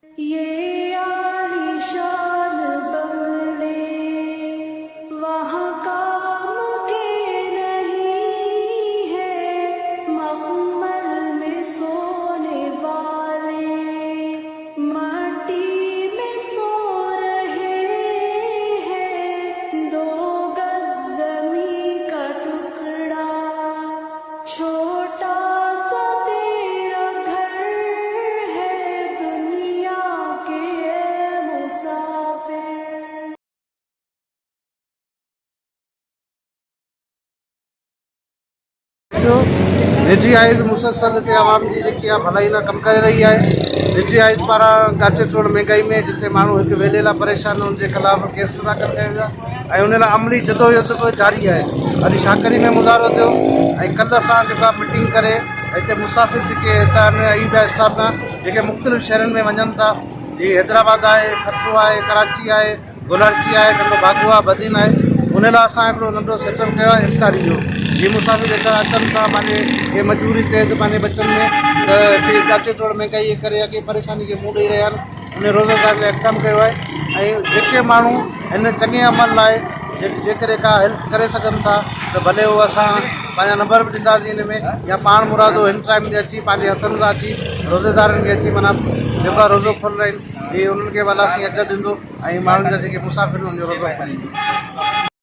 ये आलीशान बंगले वहाँ काम के नहीं है, मखमल में सोने वाले माटी में सो रहे हैं। 2 गज जमीन का टुकड़ा छोटा सा तेरा घर है, दुनिया के मुसाफिर। जो निजी आइज़ मुसलसल हिते आवाम जी जेकी आहे भलाई लाइ कमु करे रही आहे। निजी आइज़ पारां गाचे चोड़ महांगाई में जिथे माण्हू हिकु वेले लाइ परेशान हुन जे ख़िलाफ़ केस बि दाख़िल कया विया ऐं उन लाइ अमली जदोजहद बि जारी आहे। अॼु शाकरी में मुज़ाहिरो थियो ऐं कल्ह असां जेका मीटिंग करे हिते मुसाफ़िर जेके हितां आहिनि ई ॿिया स्टाफ खां जेके मुख़्तलिफ़ शहरनि में वञनि था, जीअं हैदराबाद आहे, ठठो आहे, कराची आहे, गुलारची आहे, नंढो बागू आहे, बदीन आहे, उन लाइ असां हिकिड़ो नंढो सेटअप कयो आहे इफ़्तारी जो। जीअं मुसाफ़िर जेका अचनि था पंहिंजे हे मजबूरी तहत पंहिंजे बचनि में त गाचे चोड़ महांगाई जे करे अॻे परेशानी खे मुंहुं ॾेई रहिया आहिनि, उन रोज़गार लाइ इक़दाम कयो आहे। ऐं जेके माण्हू हिन चङे अमल लाइ जेकॾहिं का हेल्प करे सघनि था त भले उहो असां पंहिंजा नंबर बि ॾींदासीं हिन में, या पाण मुरादो हिन टाइम ते अची पंहिंजे हथनि सां अची रोज़ेदारनि खे अची माना जेका रोज़ो खोल आहिनि इहे उन्हनि खे भला असीं अजर ॾींदो ऐं माण्हुनि जा जेके मुसाफ़िर उन्हनि जो रोज़ो खोलींदो।